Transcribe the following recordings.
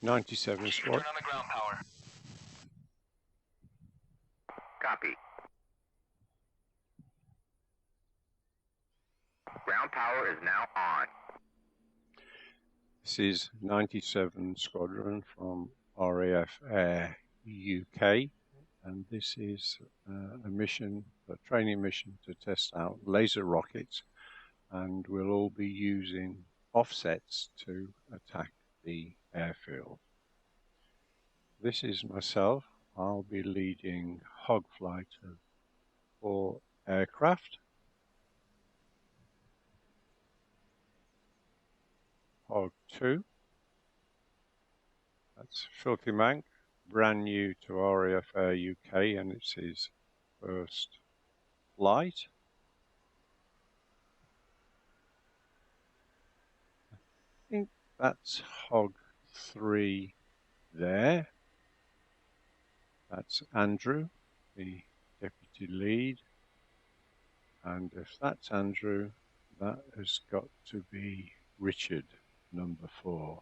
97 Chief, squad. turn on the ground power. Copy. Ground power is now on. This is 97 Squadron from RAFAIR UK, and this is a mission, a training mission to test out laser rockets, and we'll all be using offsets to attack the airfield. This is myself. I'll be leading hog flight of 4 aircraft. Hog 2. That's Filthy Mank, brand new to RAFAIR UK, and it's his first flight. I think that's Hog 3 there. That's Andrew, the deputy lead. And if that's Andrew, that has got to be Richard, number 4.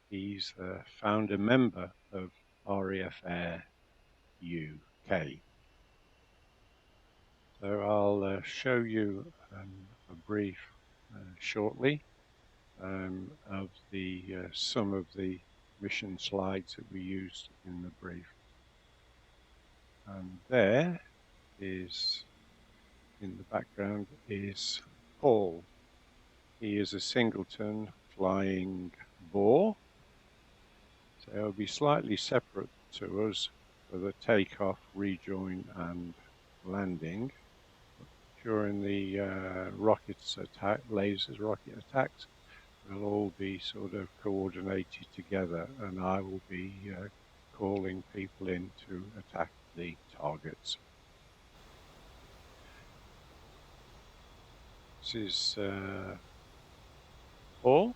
He's the founder member of RAFAIR UK. So I'll show you a brief shortly of the some of the mission slides that we used in the brief. And there is, in the background, is Paul. He is a singleton flying bore. So it'll be slightly separate to us for the takeoff, rejoin and landing. During the rockets attack, lasers rocket attacks, we'll all be sort of coordinated together, and I will be calling people in to attack the targets. This is Paul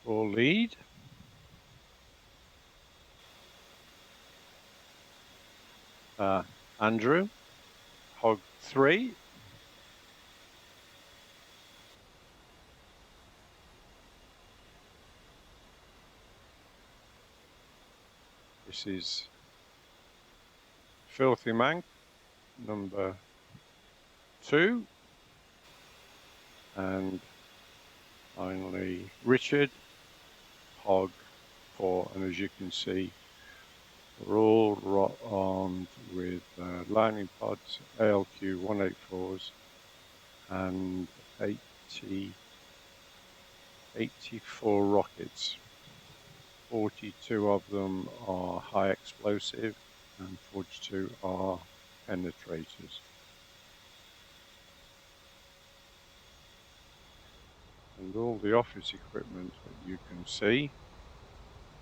lead. Andrew, Hog 3. This is Filthy Mank, number 2. And finally Richard, Hog 4. And as you can see, we're all armed with lightning pods, ALQ 184s, and 84 rockets. 42 of them are high explosive and 42 are penetrators. And all the office equipment that you can see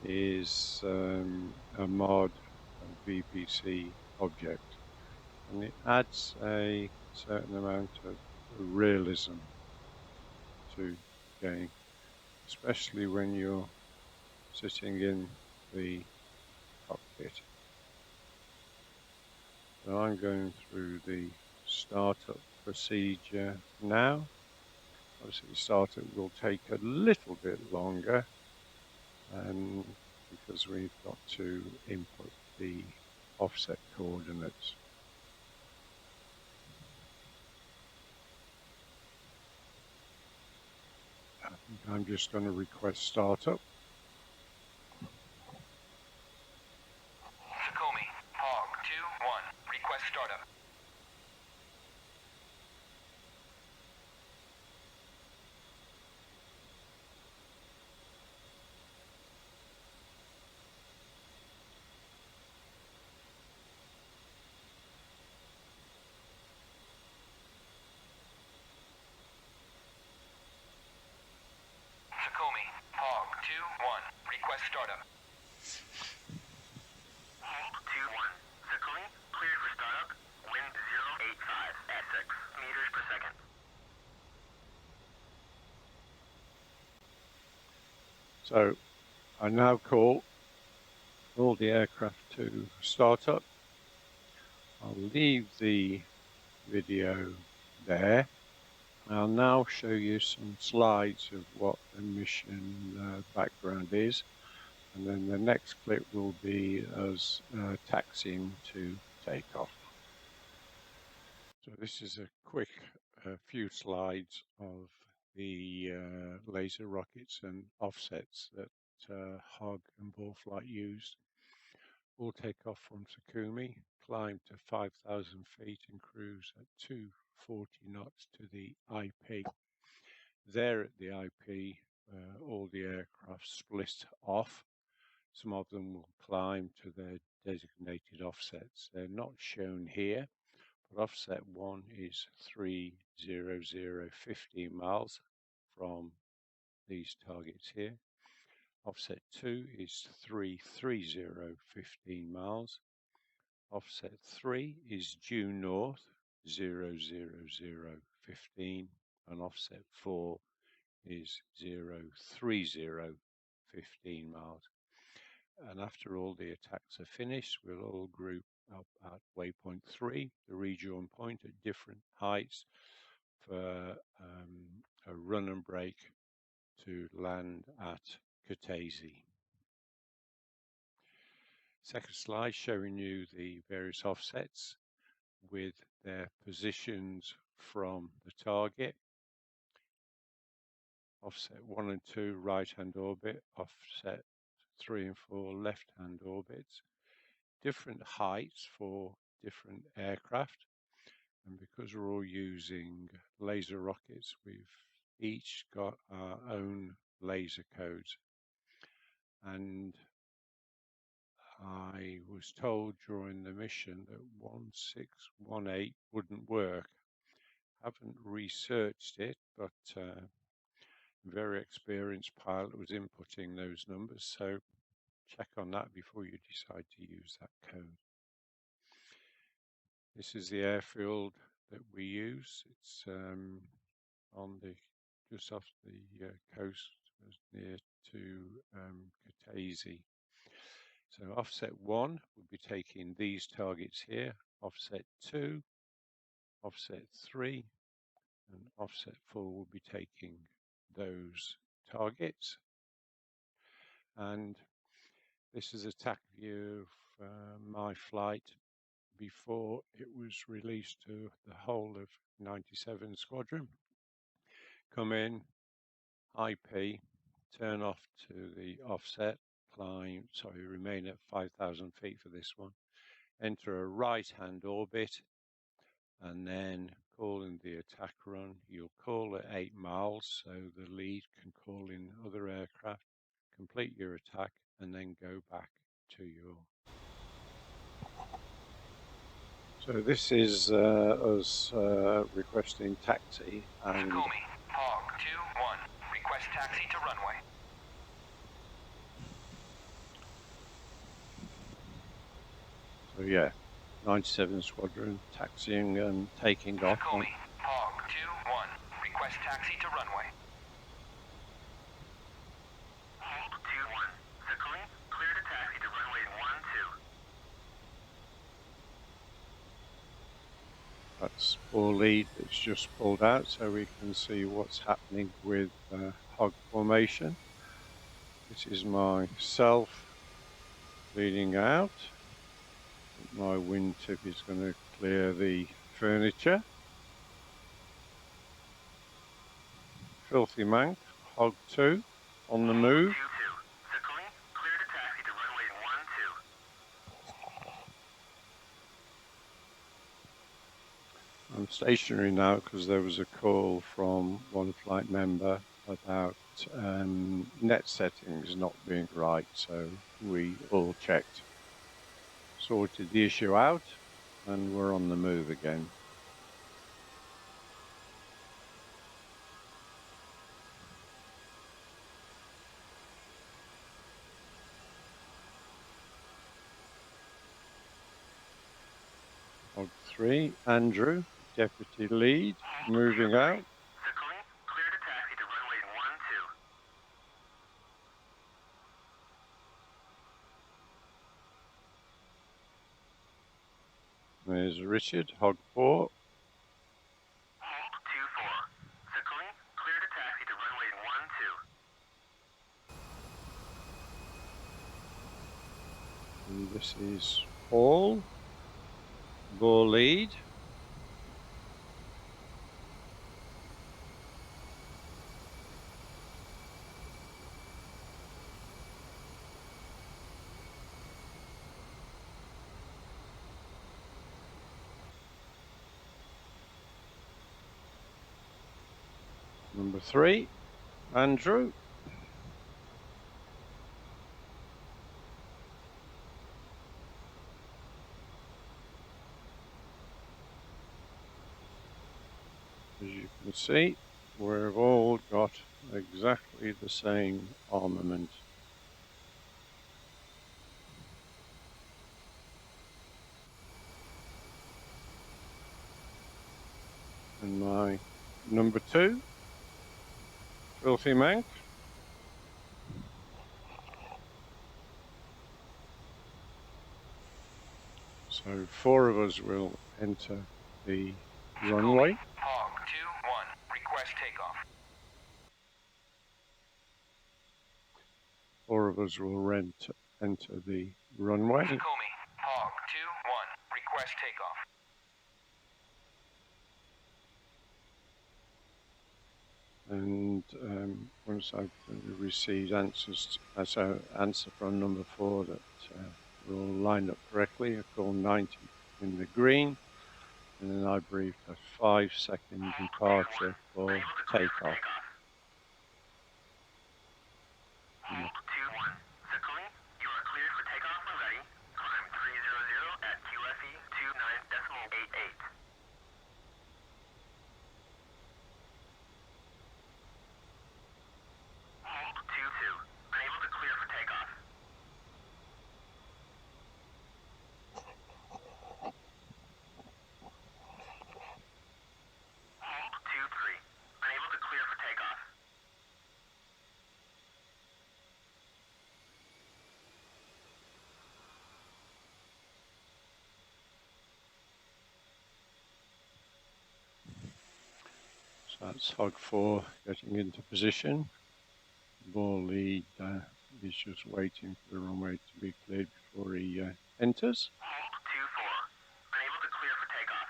is a mod VPC object, and it adds a certain amount of realism to the game, especially when you're sitting in the cockpit. So I'm going through the startup procedure now. Obviously the startup will take a little bit longer, and because we've got to input the offset coordinates. I think I'm just going to request startup. Sukhumi, Hog 2-1, request startup. Sukhumi, Hog 2-1, request startup. Hog 2-1. Sukhumi, cleared for startup. Wind 085 at 6 meters per second. So I now call all the aircraft to start up. I'll leave the video there, I'll now show you some slides of what the mission background is, and then the next clip will be us taxiing to takeoff. So this is a quick few slides of the laser rockets and offsets that HOG and Ballflight used. We'll take off from Sukhumi, climb to 5,000 feet and cruise at 240 knots to the IP. There at the IP, all the aircraft split off. Some of them will climb to their designated offsets. They're not shown here, but offset 1 is 30015 miles from these targets here. Offset 2 is 33015 miles. Offset 3 is due north 00015, and offset 4 is 03015 miles. And after all the attacks are finished, we'll all group up at waypoint 3, the rejoin point at different heights, for a run and break to land at Kutaisi. Second slide showing you the various offsets with their positions from the target. Offset 1 and 2 right hand orbit, offset 3 and 4 left hand orbits, different heights for different aircraft, and because we're all using laser rockets, we've each got our own laser codes. And I was told during the mission that 1618 wouldn't work. Haven't researched it, but a very experienced pilot was inputting those numbers, so check on that before you decide to use that code. This is the airfield that we use. It's on the just off the coast, near to Kutaisi. So offset 1 will be taking these targets here, offset 2, offset 3, and offset 4 will be taking those targets. And this is a TAC view of my flight before it was released to the whole of 97 Squadron. Come in, IP, turn off to the offset, climb, sorry, remain at 5,000 feet for this one, enter a right-hand orbit, and then call in the attack run. You'll call at 8 miles, so the lead can call in other aircraft, complete your attack, and then go back to your... So this is us requesting taxi, and Sukhumi, Hog 2-1. Request taxi to runway. so yeah, 97 Squadron taxiing and taking off. Sukhumi, Hog 2-1. Request taxi to runway. Hog 2-1. Sukhumi, clear to taxi to runway 12. That's our lead that's just pulled out, so we can see what's happening with hog formation. This is myself leading out. My wingtip is going to clear the furniture. Filthy Mank, Hog 2, on the move. 2-2. Sukhumi, clear to taxi to runway 12. I'm stationary now because there was a call from one flight member about net settings not being right, so we all checked, sorted the issue out, and we're on the move again. Hog 3, Andrew, deputy lead, moving out. Sukhumi, clear to taxi to runway 12. There's Richard, Hog 4. Hog 2-4. this is Paul, bore lead. Number 3, Andrew. As you can see, we've all got exactly the same armament. And my number 2, Filthy Mank. So 4 of us will enter the runway. Hog 2-1, request takeoff. 4 of us will enter the runway. Sukhumi, Hog 2-1, request takeoff. And once I've received answer from number 4 that we're all lined up correctly, I call 90 in the green, and then I brief a 5-second departure for takeoff. Hog 2-1, Sukhumi, you are cleared for takeoff when ready. Climb 300 at QFE 29.88. Hog 2-2, unable to clear for takeoff. Hog 2-3, unable to clear for takeoff. So that's Hog 4 getting into position. Ball lead is just waiting for the runway to be cleared before he enters. Hog 2-4, unable to clear for takeoff.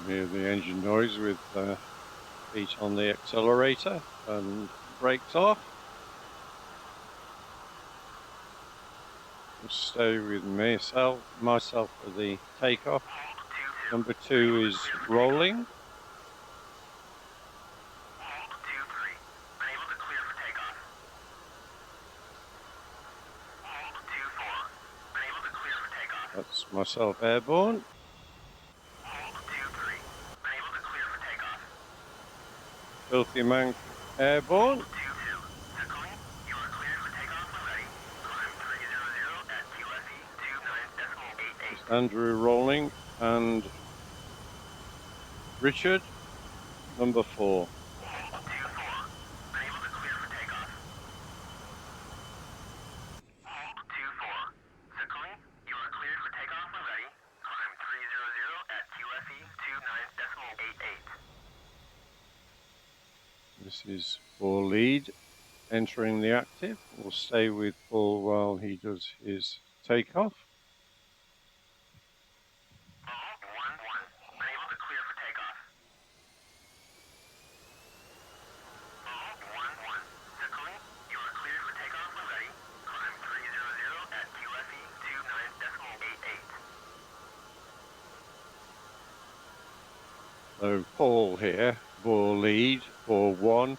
Hear the engine noise with feet on the accelerator and brakes off. Just stay with myself for the takeoff. Hog 2-2, Number 2 is rolling. Hog 2-3, unable to clear for takeoff. Hog 2-4, unable to clear for takeoff. That's myself airborne. Hog 2-3, unable to clear for takeoff. Filthy Mank airborne. 2-2, Sukhumi, you are cleared for takeoff when ready. Climb 300 at QFE 29.88. Andrew rolling and Richard, number 4. Hog 2-4, unable to clear for takeoff. Hog 2-4, Sukhumi, you are cleared for takeoff when ready. Climb 300 at QFE 29.88. This is Paul lead entering the active. We'll stay with Paul while he does his takeoff. Hog 1-1, unable to clear for takeoff. Hog 1-1, Sukhumi, you are cleared for takeoff when ready. Climb 300 at QFE 29.88. So Paul here, bore lead, bore 1,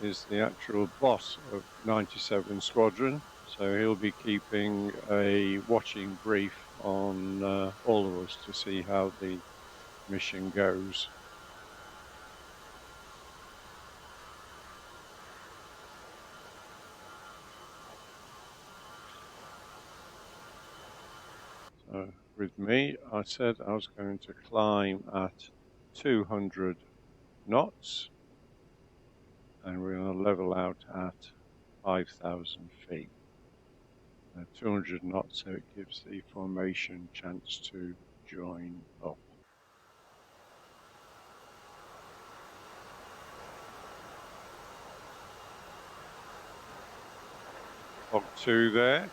is the actual boss of 97 Squadron. So he'll be keeping a watching brief on all of us to see how the mission goes. So with me, I said I was going to climb at 200 knots and we're going to level out at 5,000 feet. 200 knots, so it gives the formation chance to join up. Hog 2 there.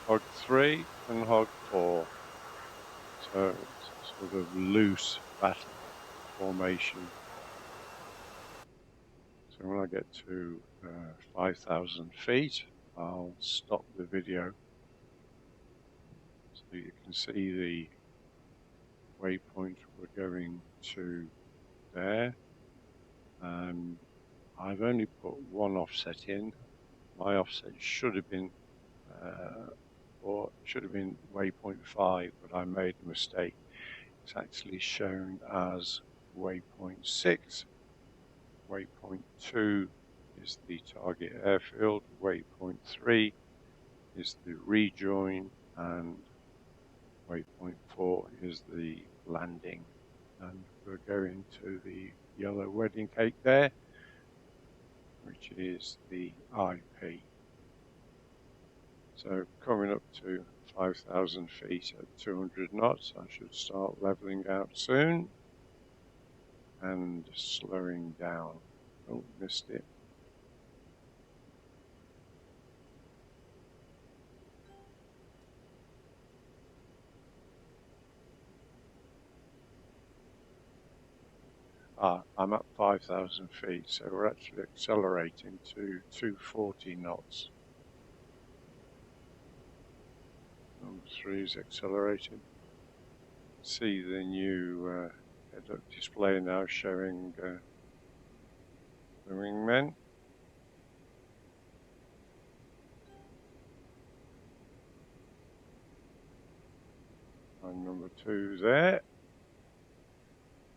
Hog 3 and Hog 4. So it's a sort of loose battle formation. So when I get to 5,000 feet, I'll stop the video so you can see the waypoint we're going to there. And I've only put one offset in. My offset should have been waypoint 5, but I made a mistake. It's actually shown as waypoint 6. Waypoint 2 is the target airfield. Waypoint 3 is the rejoin, and waypoint 4 is the landing. And we're going to the yellow wedding cake there, which is the IP. So coming up to 5,000 feet at 200 knots, I should start leveling out soon and slowing down. Oh, missed it. I'm at 5,000 feet, so we're actually accelerating to 240 knots. Number 3 is accelerating. See the new head-up display now showing the wingmen. And number 2 there.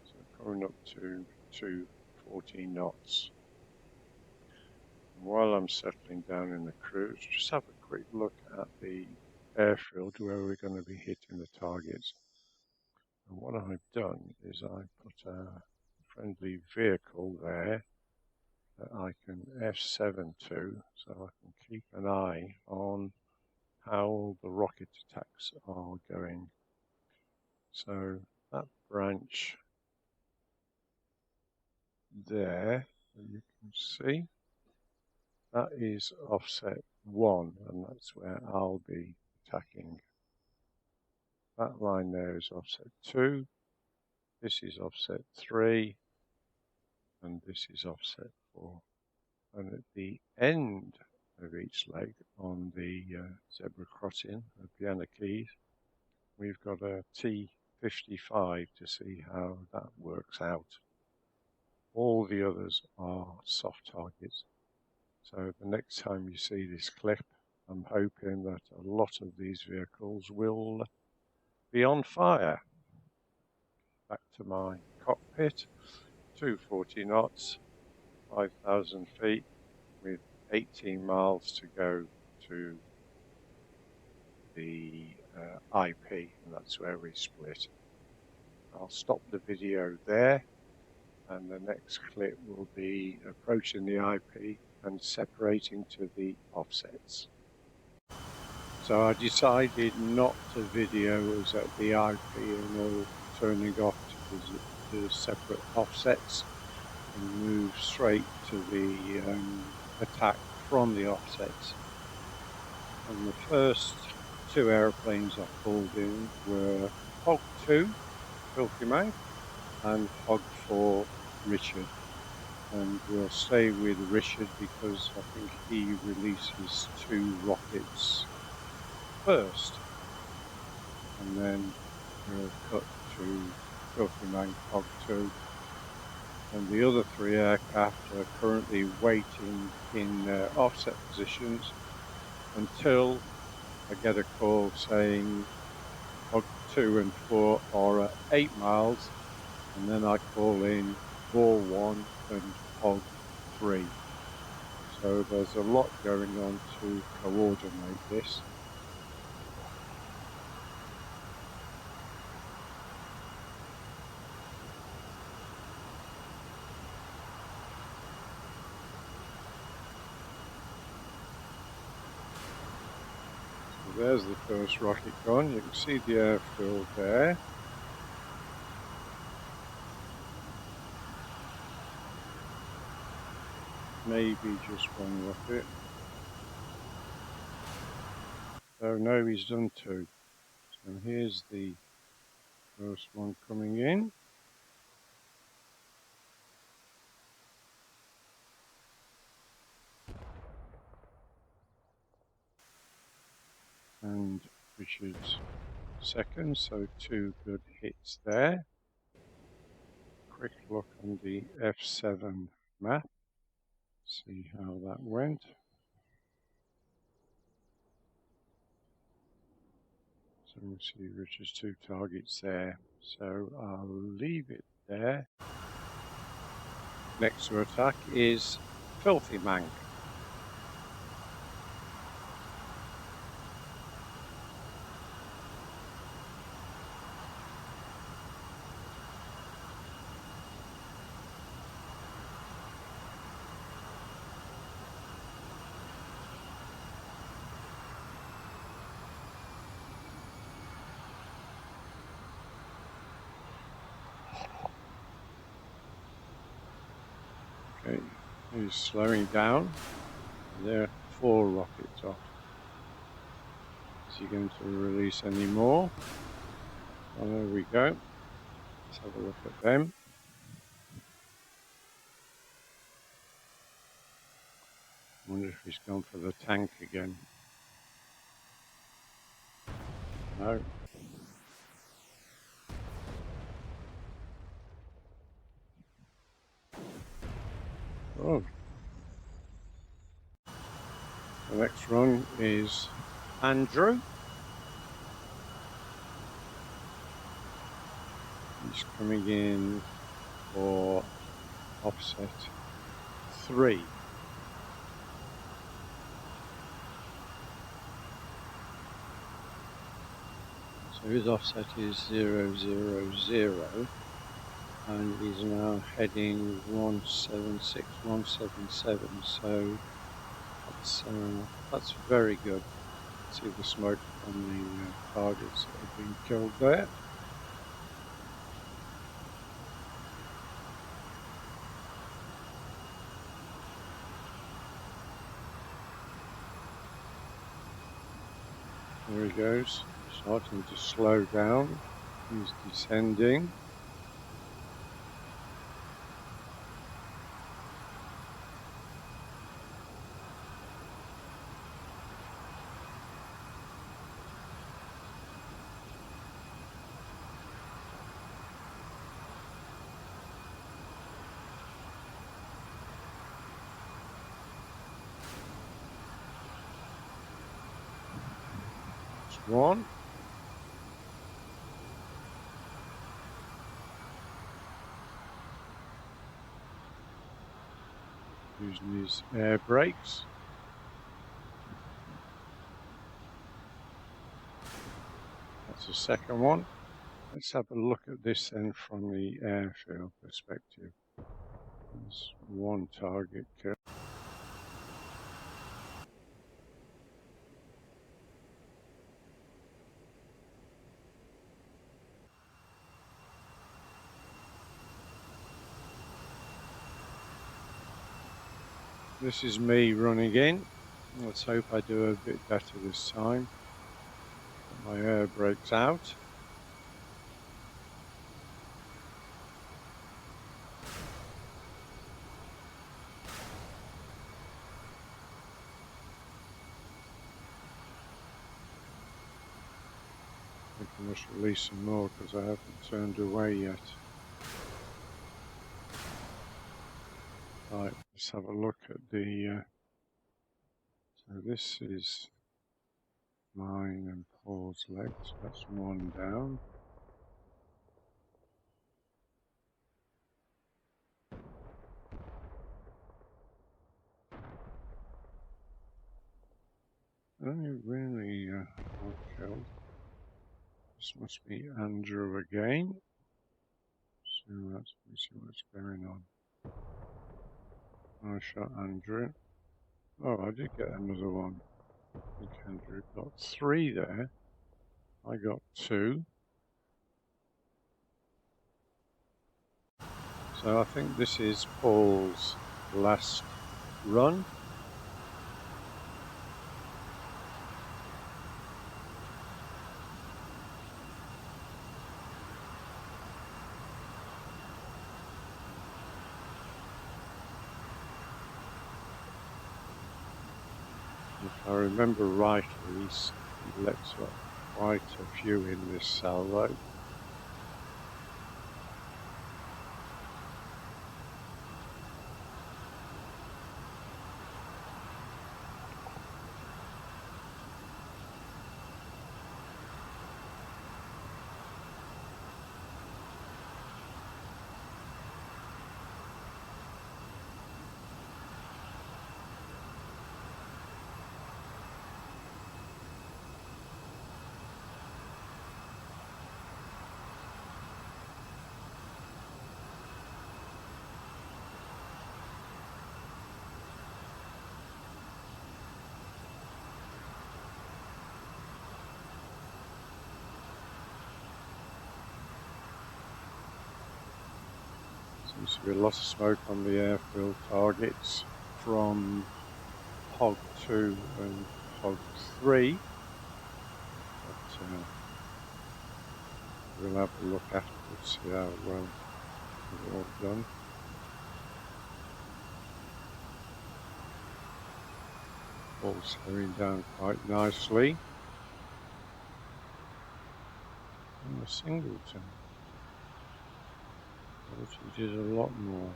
So coming up to 240 knots. And while I'm settling down in the cruise, just have a quick look at the airfield where we're going to be hitting the targets. And what I've done is I put a friendly vehicle there that I can F7 to, so I can keep an eye on how the rocket attacks are going. So that branch there, you can see, that is offset 1, and that's where I'll be attacking. That line there is offset 2, this is offset 3, and this is offset 4. And at the end of each leg on the zebra crossing of Vienna Keys, we've got a T55 to see how that works out. All the others are soft targets. So the next time you see this clip, I'm hoping that a lot of these vehicles will be on fire. Back to my cockpit, 240 knots, 5,000 feet, with 18 miles to go to the IP, and that's where we split. I'll stop the video there, and the next clip will be approaching the IP and separating to the offsets. So I decided not to video us at the IP and all turning off to the separate offsets and move straight to the attack from the offsets. And the first 2 airplanes I pulled in were Hog 2, Filthy Mouth, and Hog 4, Richard. And we'll stay with Richard because I think he releases 2 rockets first. And then we'll cut to Filthy Mouth, Hog 2. And the other 3 aircraft are currently waiting in their offset positions until I get a call saying Hog 2 and 4 are at 8 miles, and then I call in Ball 1 and Hog 3. So there's a lot going on to coordinate this. So there's the first rocket gone. You can see the airfield there. Maybe just one rocket. Oh no, he's done two. So here's the first one coming in. And Richard's second, so two good hits there. Quick look on the F7 map, see how that went. So we'll see Richard's two targets there. So I'll leave it there. Next to attack is Filthy Mank. Okay, he's slowing down. There are 4 rockets off. Is he going to release any more? Oh, there we go. Let's have a look at them. I wonder if he's gone for the tank again. No. Oh. The next run is Andrew. He's coming in for offset 3. So his offset is 0, 0, 0, and he's now heading 176, 177. So that's very good. See the smoke from the targets that have been killed there. There he goes, starting to slow down. He's descending. That's one. Using his air brakes. That's the second one. Let's have a look at this then from the airfield perspective. There's one target kill. This is me running in. Let's hope I do a bit better this time. Get my air brakes out. I think I must release some more because I haven't turned away yet. Right, let's have a look at the... so this is mine and Paul's legs. That's one down. only really one killed. This must be Andrew again. So let's see what's going on. I shot Andrew. Oh, I did get another one. I think Andrew got 3 there. I got 2. So I think this is Paul's last run. If I remember rightly, he lets up quite a few in this salvo. Seems to be a lot of smoke on the airfield targets from Hog 2 and Hog 3. But we'll have a look afterwards, see how well it's all done. All slowing down quite nicely. And a singleton. But he did a lot more.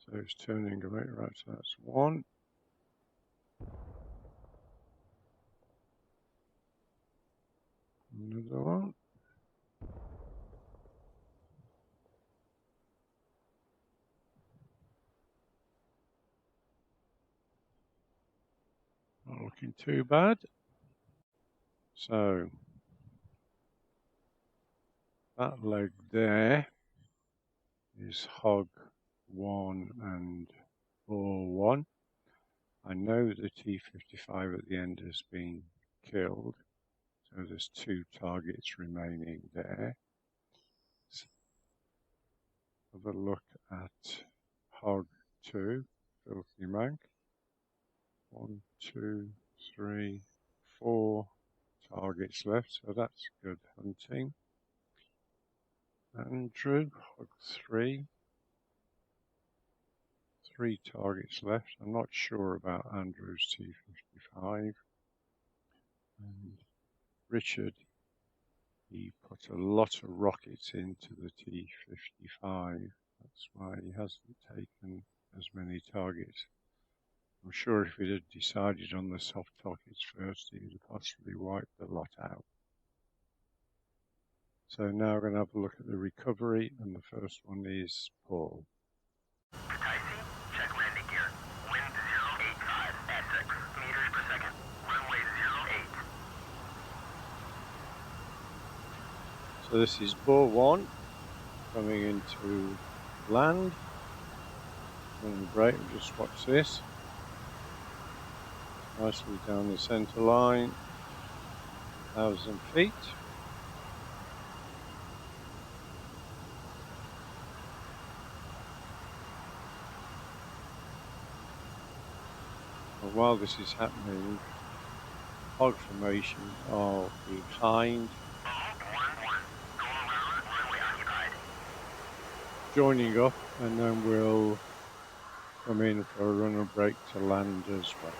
So it's turning away, right, so that's 1. Another one. Not looking too bad. So that leg there is Hog 1 and Ball 1. I know the T-55 at the end has been killed, so there's 2 targets remaining there. Let's have a look at Hog 2, Filthy Mank. 1, 2, 3, 4 targets left, so that's good hunting. Andrew, Hog 3. 3 targets left. I'm not sure about Andrew's T-55. And Richard, he put a lot of rockets into the T-55. That's why he hasn't taken as many targets. I'm sure if he'd have decided on the soft targets first, he would have possibly wiped the lot out. So now we're going to have a look at the recovery, and the first one is Paul. Kutaisi, check landing gear. Wind 085 at 6 meters per second. Runway 08. So this is Bore 1 coming into land. On the brake, just watch this. Nicely down the centre line, 1,000 feet. And while this is happening, hog formation are behind, joining up, and then we'll come in for a run and break to land as well.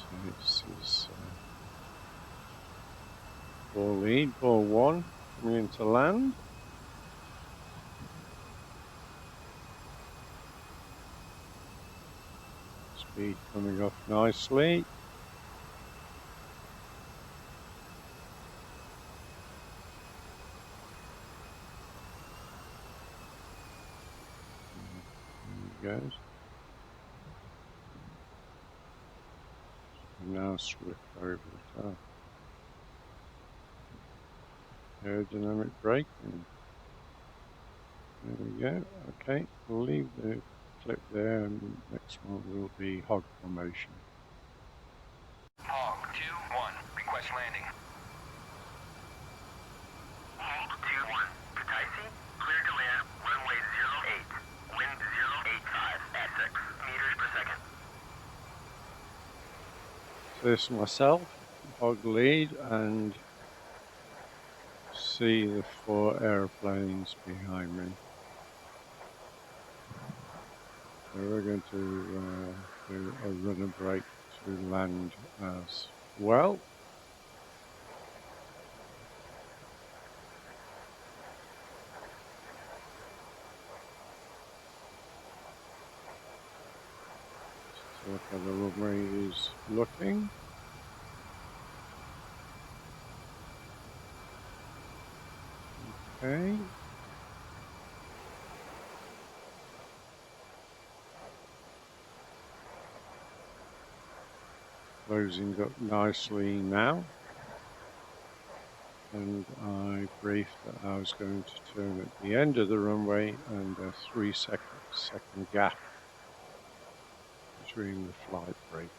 So this is ball lead, ball 1 coming into land. Speed coming off nicely. There he goes. Now swift over the top. Aerodynamic braking. There we go. Okay, we'll leave the clip there, and the next one will be hog formation. Hog 2-1, request landing. Hog 2-1, Kutaisi, clear to land, runway 08, wind 085 at 6 meters per second. So this is myself, hog lead, and see the 4 aeroplanes behind me. So we're going to do a rudder brake to land as well. So look how the runway is looking. Okay. Closing up nicely now. And I briefed that I was going to turn at the end of the runway and a 3-second gap between the flight braking.